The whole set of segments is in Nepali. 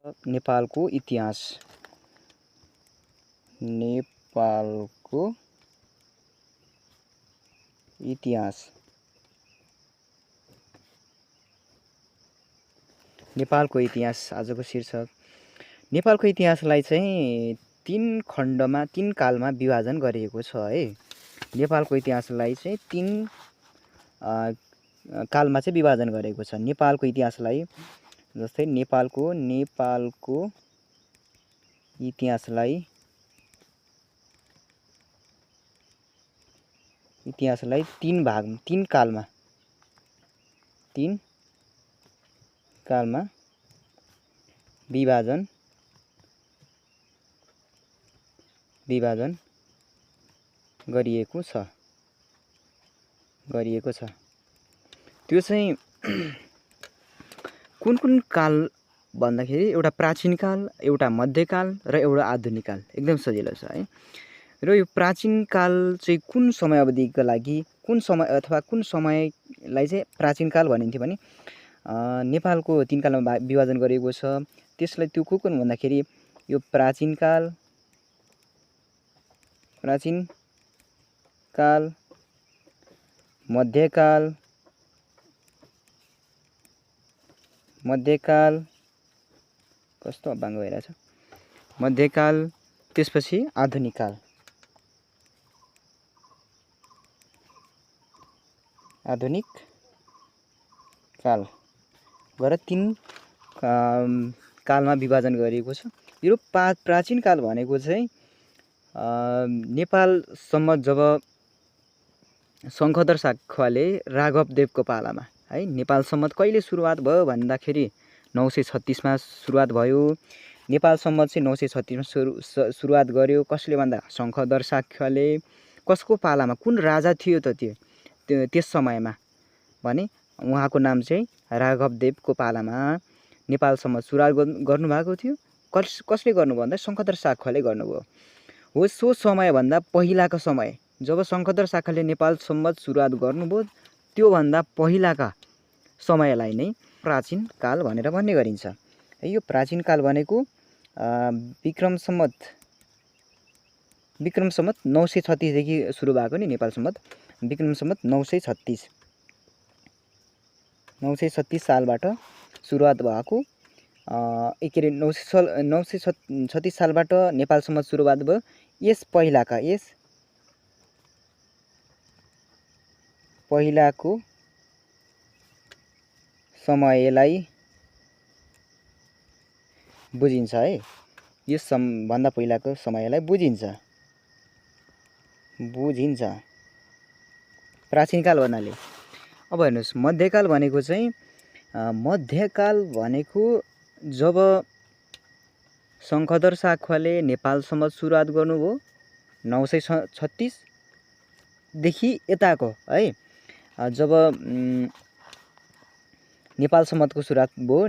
नेपालको इतिहास। नेपालको इतिहास। नेपालको इतिहास आजको शीर्षक। नेपालको इतिहासलाई चाहिँ 3 खण्डमा 3 कालमा विभाजन गरिएको छ है। नेपालको इतिहासलाई चाहिँ 3 कालमा चाहिँ विभाजन गरेको छ। नेपालको इतिहासलाई जस्तै नेपालको इतिहासलाई 3 भाग 3 कालमा विभाजन गरिएको छ। त्यो चाहिँ कुन काल भन्दाखेरि एउटा प्राचीन काल, एउटा मध्यकाल र एउटा आधुनिक काल। एकदम सजिलो छ है। र यो प्राचीन काल चाहिँ कुन समय अवधिका लागि कुन समयलाई चाहिँ प्राचीन काल भनिन्थ्यो भने नेपालको 3 कालमा विभाजन गरिएको छ। त्यसलाई त्यो कुन भन्दाखेरि यो प्राचीन काल, मध्यकाल कस्तो अबाङ्ग भइरहेछ, मध्यकाल, त्यसपछि आधुनिक काल गरेर 3 कालमा विभाजन गरिएको छ। यो प्राचीन काल भनेको चाहिँ नेपालसम्म जब शङ्खधर साक्यले राघवदेवको पालामा है, नेपाल सम्मत कहिले सुरुवात भयो भन्दाखेरि 936 मा सुरुवात भयो। नेपाल सम्मत चाहिँ 936 मा सुरुवात गर्यो। कसले भन्दा शङ्खधर साक्यले। कसको पालामा, कुन राजा थियो त त्यस समयमा भने उहाँको नाम चाहिँ राघवदेवको पालामा नेपालसम्म सुरुवात गर्नुभएको थियो। कसले गर्नु भन्दा शङ्खधर साक्यले गर्नुभयो हो। सो समयभन्दा पहिलाको समय जब शङ्खधर साक्यले नेपाल सम्मत सुरुवात गर्नुभयो, त्योभन्दा पहिलाका समयलाई नै प्राचीन काल भनेर भन्ने गरिन्छ। यो प्राचीन काल भनेको विक्रम सम्मत 936 देखि सुरु भएको नि नेपाल सम्मत। विक्रम सम्मत 936 सालबाट सुरुवात भएको। 936 सालबाट नेपाल सम्मत सुरुवात भयो। यस पहिलाको समयलाई बुझिन्छ है। यस भन्दा पहिलाको समयलाई बुझिन्छ प्राचीन काल भन्नाले। अब हेर्नुहोस्, मध्यकाल भनेको चाहिँ जब शङ्खधर साक्यले नेपालसम्म सुरुवात गर्नुभयो 936 देखि यताको है, जब नेपाल सम्मतको सुरुवात भयो।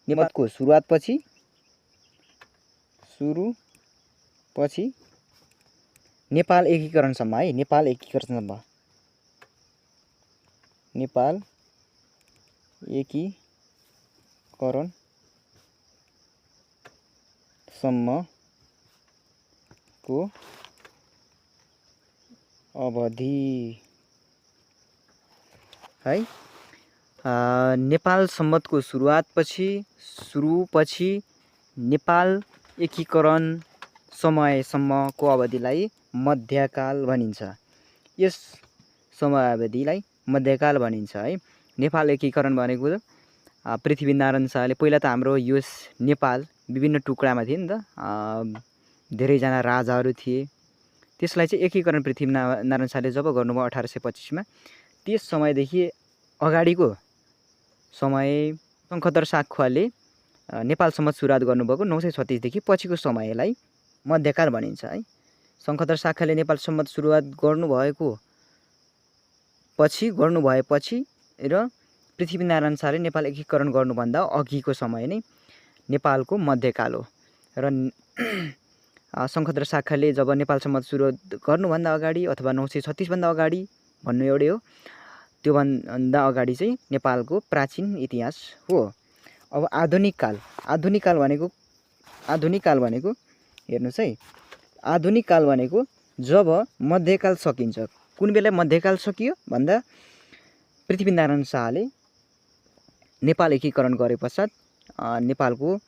नेपालको सुरुवातपछि नेपाल एकीकरणसम्म है। नेपाल एकीकरणसम्मको अवधि है। नेपाल सम्मतको सुरुपछि नेपाल एकीकरण समयसम्मको अवधिलाई मध्यकाल भनिन्छ। यस समयावधिलाई मध्यकाल भनिन्छ है। नेपाल एकीकरण भनेको पृथ्वीनारायण शाहले, पहिला त हाम्रो यो नेपाल विभिन्न टुक्रामा थियो नि त, धेरैजना राजाहरू थिए। त्यसलाई चाहिँ एकीकरण पृथ्वीनारायण शाहले जब गर्नुभयो 1825 मा, त्यस समयदेखि अगाडिको समय शङ्खधर साक्यले नेपालसम्म सुरुवात गर्नुभएको 936 देखि पछिको समयलाई मध्यकाल भनिन्छ है। शङ्खधर साक्यले नेपालसम्म सुरुवात गर्नुभएपछि र पृथ्वीनारायण शाहले नेपाल एकीकरण गर्नुभन्दा अघिको समय नै नेपालको मध्यकाल हो। र शङ्खद्र शाखाले जब नेपाल सम्मत सुरु गर्नुभन्दा अगाडि अथवा 936 भन्दा अगाडि भन्नु एउटै हो, त्योभन्दा अगाडि चाहिँ नेपालको प्राचीन इतिहास हो। अब आधुनिक काल भनेको हेर्नुहोस् है, आधुनिक काल भनेको जब मध्यकाल सकिन्छ। कुन बेला मध्यकाल सकियो भन्दा पृथ्वीनारायण शाहले नेपाल एकीकरण गरे पश्चात नेपालको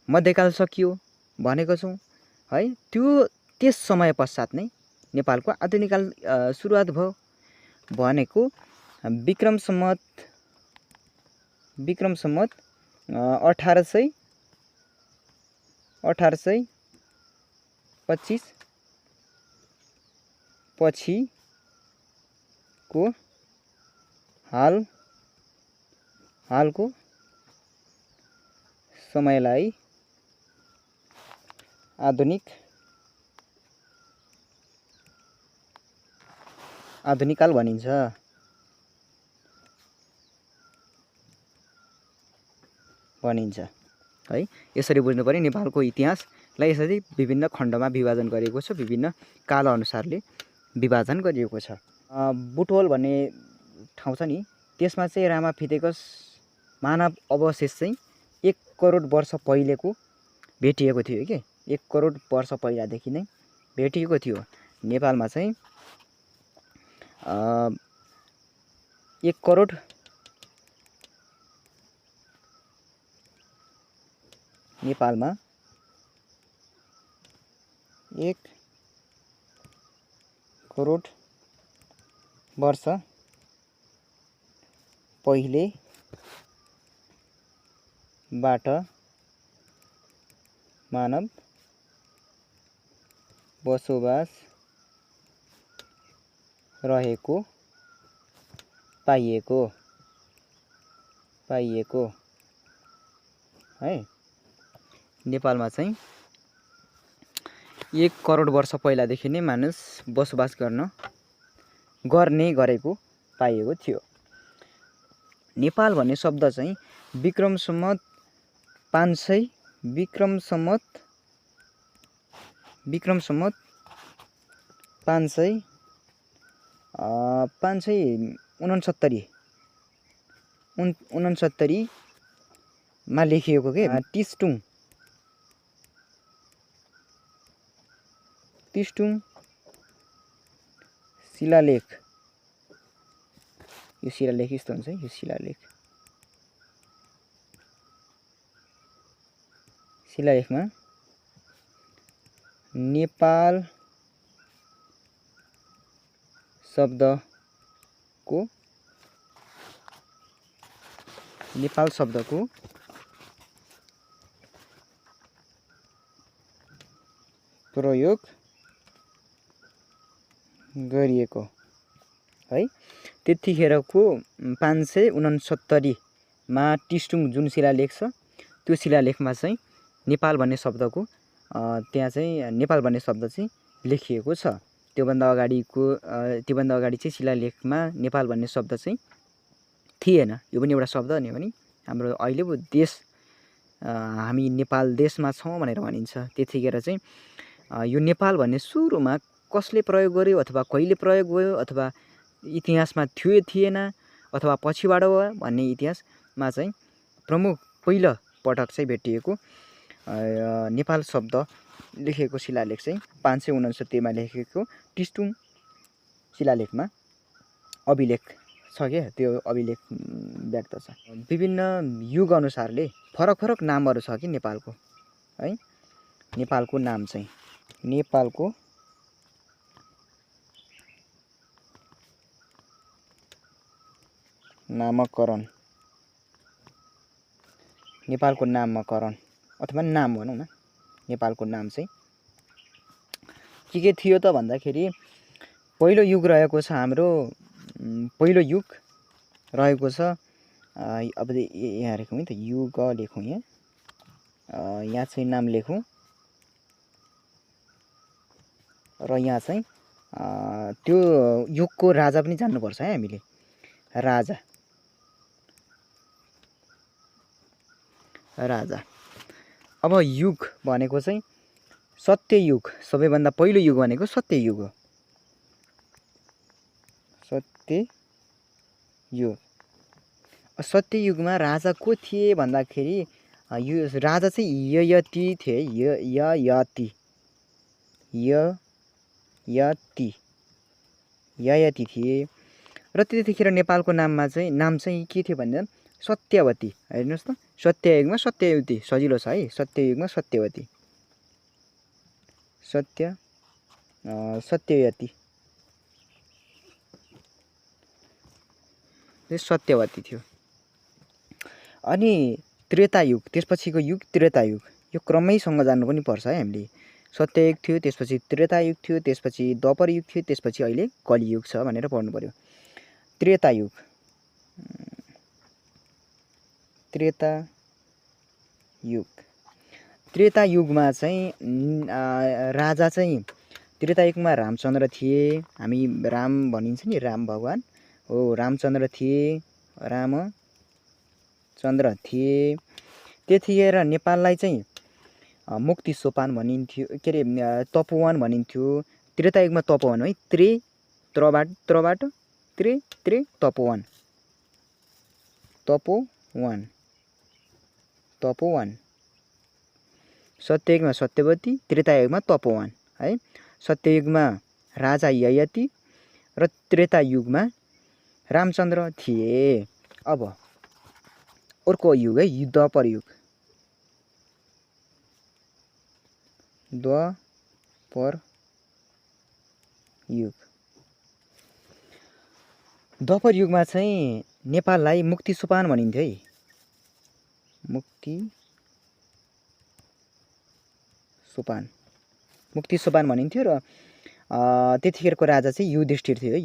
मध्यकाल सकियो भनेको छौँ है। त्यस समय पश्चात नै नेपालको आधुनिक काल सुरुवात भयो भनेको विक्रम सम्वत 1825 पछिको हालको समयलाई आधुनिक काल भनिन्छ है। यसरी बुझ्नु पर्यो। नेपालको इतिहासलाई यसरी विभिन्न खण्डमा विभाजन गरिएको छ, विभिन्न काल अनुसारले विभाजन गरिएको छ। बुटवल भन्ने ठाउँ छ नि, त्यसमा चाहिँ रामाफितेकस मानव अवशेष चाहिँ 1 करोड वर्ष पहिलेको भेटिएको थियो के। 1 करोड वर्ष पहिलादेखि नै भेटिएको थियो। नेपालमा चाहिँ 1 करोड नेपालमा 1 करोड वर्ष पहिलेबाट मानव बसोबास रहेको पाइएको है। नेपालमा चाहिँ 1 करोड वर्ष पहिलादेखि नै मानिस बसोबास गरेको पाइएको थियो। नेपाल भन्ने शब्द चाहिँ विक्रम सम्वत 569 मा लेखिएको के। टिस्टुङ शिलालेख, यो शिलालेख यस्तो हुन्छ है। यो शिलालेखमा नेपाल शब्दको प्रयोग गरिएको है। त्यतिखेरको 569 मा टिस्टुङ जुन शिलालेख छ, त्यो शिलालेखमा चाहिँ नेपाल भन्ने शब्दको त्यहाँ चाहिँ नेपाल भन्ने शब्द चाहिँ लेखिएको छ। त्योभन्दा अगाडि चाहिँ शिलालेखमा नेपाल भन्ने शब्द चाहिँ थिएन। यो पनि एउटा शब्द नि हो नि। हाम्रो अहिले पो देश, हामी नेपाल देशमा छौँ भनेर भनिन्छ। त्यतिखेर चाहिँ यो नेपाल भन्ने सुरुमा कसले प्रयोग गर्यो अथवा कहिले प्रयोग भयो अथवा इतिहासमा थियो थिएन अथवा पछिबाट हो भन्ने इतिहासमा चाहिँ प्रमुख पहिलो पटक चाहिँ भेटिएको नेपाल शब्द लेखेको शिलालेख चाहिँ 569 मा लेखेको टिस्टुङ शिलालेखमा अभिलेख छ क्या। त्यो अभिलेख व्यक्त छ। विभिन्न युग अनुसारले फरक नामहरू छ कि नेपालको है। नेपालको नाम चाहिँ नेपालको नामकरण अथवा नाम भनौँ न। नेपालको नाम चाहिँ के थियो त भन्दाखेरि पहिलो युग रहेको छ हाम्रो। पहिलो युग रहेको छ। अब यहाँ लेखौँ है त, युग लेखौँ। यहाँ चाहिँ नाम लेखौँ र यहाँ चाहिँ त्यो युगको राजा पनि जान्नुपर्छ है हामीले। राजा अब युग भनेको चाहिँ सत्ययुग सबैभन्दा पहिलो युग भनेको सत्ययुग हो। सत्ययुग। सत्ययुगमा राजा को थिए भन्दाखेरि यो राजा चाहिँ ययति थिए। ययति थिए र त्यतिखेर नेपालको नाम चाहिँ के थियो भन्दा सत्यवती। हेर्नुहोस् त, सत्ययुगमा सत्यवती सजिलो छ है। सत्ययुगमा सत्यवती, सत्यवती सत्यवती थियो। अनि त्रेतायुग, त्यसपछिको युग त्रेतायुग। यो क्रमैसँग जान्नु पनि पर्छ है हामीले। सत्ययुग थियो, त्यसपछि त्रेतायुग थियो, त्यसपछि द्वापर युग थियो, त्यसपछि अहिले कलियुग छ भनेर पढ्नु पर्यो। त्रेतायुग, त्रेतायुगमा चाहिँ राजा चाहिँ त्रेतायुगमा रामचन्द्र थिए। हामी राम भनिन्छ नि, राम भगवान हो। रामचन्द्र थिए, रामचन्द्र थिए। त्यतिखेर नेपाललाई चाहिँ मुक्ति सोपान भनिन्थ्यो, के अरे तपोवन भनिन्थ्यो। त्रेतायुगमा तपोवन है, त्रबाट तपोवन, तपोवन। सत्ययुगमा सत्यवती, त्रेतायुगमा तपोवन है। सत्ययुगमा राजा ययति र त्रेतायुगमा रामचन्द्र थिए। अब अर्को युग है, द्वापर युग। द्वापर युगमा चाहिँ नेपाललाई मुक्ति सोपान भनिन्थ्यो है। मुक्ति सोपान भनिन्थ्यो र त्यतिखेरको राजा चाहिँ युधिष्ठिर थियो है।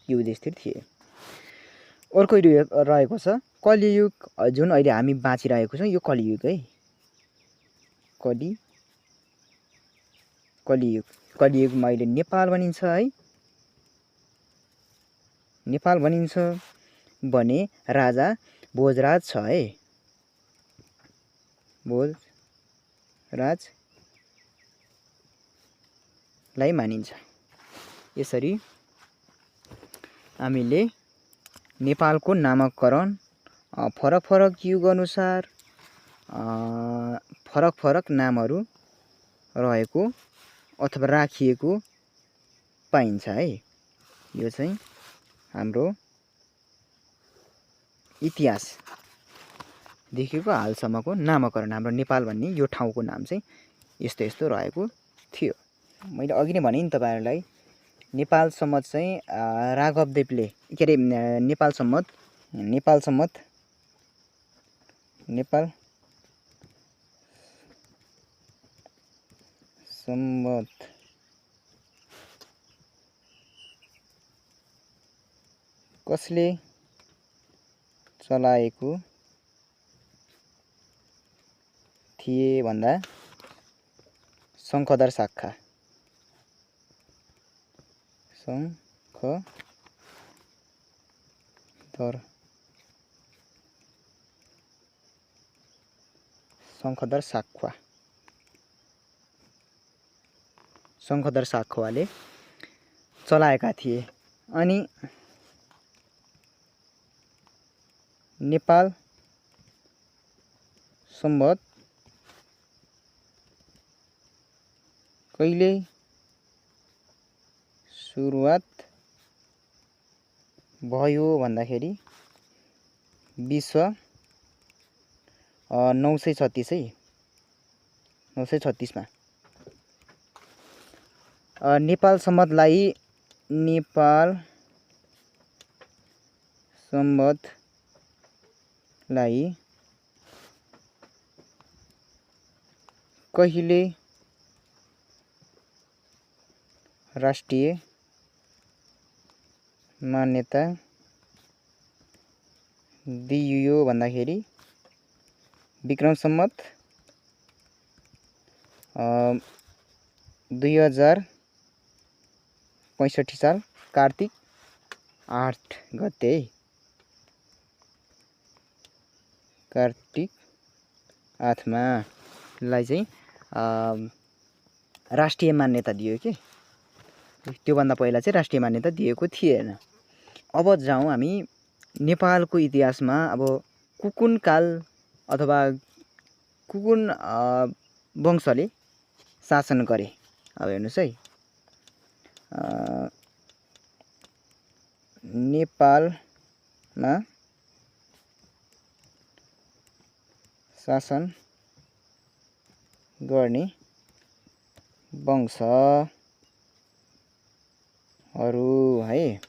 युधिष्ठिर थिए। अर्को रहेको छ कलियुग, जुन अहिले हामी बाँचिरहेको छौँ। यो कलियुग है। कलियुगमा अहिले नेपाल भनिन्छ है। नेपाल भनिन्छ भने राजा भोजराज छ है। भोजराजलाई मानिन्छ। यसरी हामीले नेपालको नामकरण फरक युग अनुसार फरक नामहरू रहेको अथवा राखिएको पाइन्छ है। यो चाहिँ हाम्रो इतिहासदेखिको हालसम्मको नामकरण। हाम्रो नेपाल भन्ने यो ठाउँको नाम चाहिँ यस्तो रहेको थियो। मैले अघि नै भने नि तपाईँहरूलाई, नेपाल सम्मत चाहिँ राघवदेवले, के अरे नेपाल सम्मत कसले चलाएको थिए भन्दा शङ्खधर शाखा। शङ्खधर शाखवाले चलाएका थिए। अनि नेपाल सम्बत कहिले सुरुवात भयो भन्दाखेरि विश्व 936 है। 936 मा नेपाल सम्बतलाई कहिले राष्ट्रिय मान्यता दिइयो भन्दाखेरि विक्रम सम्वत 2065 साल कार्तिक 8 गते कार्तिक 8 मा लाई चाहिँ राष्ट्रिय मान्यता दियो के। त्योभन्दा पहिला चाहिँ राष्ट्रिय मान्यता दिएको थिएन। अब जाउँ हामी नेपालको इतिहासमा। अब कुकुन काल अथवा कुकुन वंशले शासन गरे। अब हेर्नुहोस् है, नेपालमा शासन गर्ने वंशहरू है,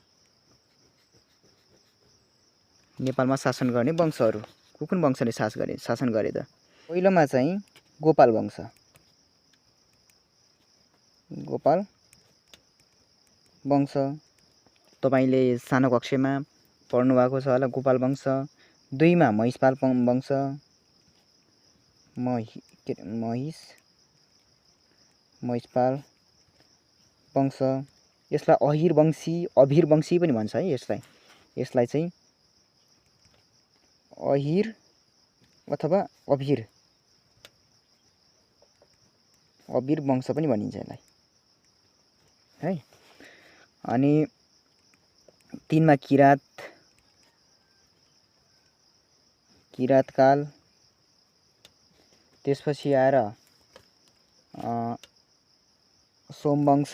नेपालमा शासन गर्ने वंशहरू कुकुन वंशले शासन गरे त। पहिलोमा चाहिँ गोपाल वंश। गोपाल वंश तपाईले सानो कक्षामा पढ्नु भएको छ होला। गोपाल वंश। 2 मा महिषपाल वंश। महिषपाल वंश। यसलाई अभिर वंशी पनि भन्छ है। यसलाई चाहिँ अहिर अथवा अभिर वंश पनि भनिन्छ यसलाई है। अनि 3 मा किरात काल। त्यसपछि आएर सोमवंश।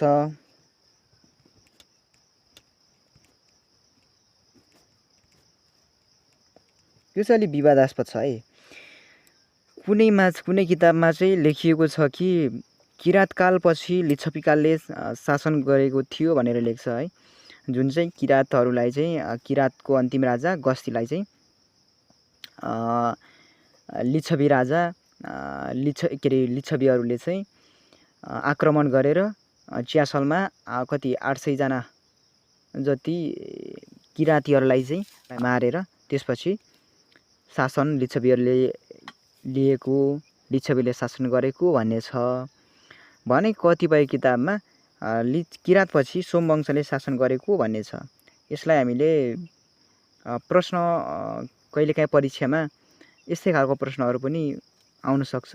यो चाहिँ अलि विवादास्पद छ है। कुनै किताबमा चाहिँ लेखिएको छ कि किरात कालपछि लिच्छवी कालले शासन गरेको थियो भनेर लेख्छ है। जुन चाहिँ किरातहरूलाई चाहिँ किरातको अन्तिम राजा गस्तीलाई चाहिँ लिच्छवी राजा लिच्छवीहरूले चाहिँ आक्रमण गरेर च्यासलमा कति 800 जना जति किरातीहरूलाई चाहिँ मारेर त्यसपछि शासन लिच्छवीहरूले लिएको, लिच्छवीले शासन गरेको भन्ने छ भने कतिपय किताबमा किरातपछि सोमवंशले शासन गरेको भन्ने छ। यसलाई हामीले प्रश्न कहिलेकाहीँ परीक्षामा यस्तै खालको प्रश्नहरू पनि आउन सक्छ।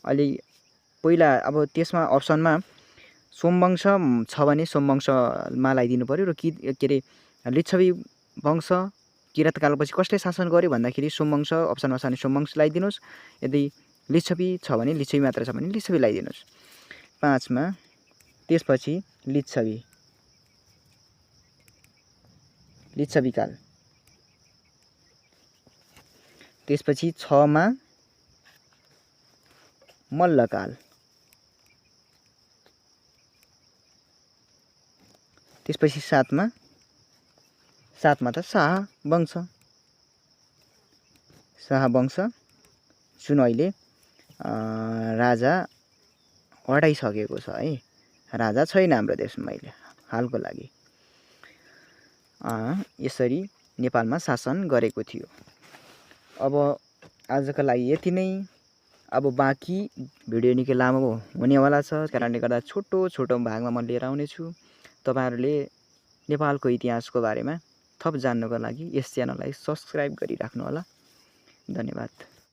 अलि पहिला अब त्यसमा अप्सनमा सोमवंश छ भने सोमवंशमा लगाइदिनु पर्यो र के अरे लिच्छवी वंश किरात कालपछि कसले शासन गर्यो भन्दाखेरि सोमवंश अप्सनमा छ भने सोमवंश लगाइदिनुहोस्। यदि लिच्छवी छ भने लिच्छवी मात्र छ भने लिच्छवी लगाइदिनुहोस्। 5 मा त्यसपछि लिच्छवी काल। त्यसपछि 6 मा मल्लकाल। त्यसपछि 7 मा त शाहवंश जुन अहिले राजा हटाइसकेको छ है। राजा छैन हाम्रो देशमा अहिले हालको लागि। यसरी नेपालमा शासन गरेको थियो। अब आजको लागि यति नै। अब बाँकी भिडियो निकै लामो हुनेवाला छ। त्यस कारणले गर्दा छोटो भागमा म लिएर आउनेछु। तपाईहरुले नेपालको इतिहासको बारेमा थप जान्नको लागि यस च्यानललाई सब्स्क्राइब गरिराख्नु होला। धन्यवाद।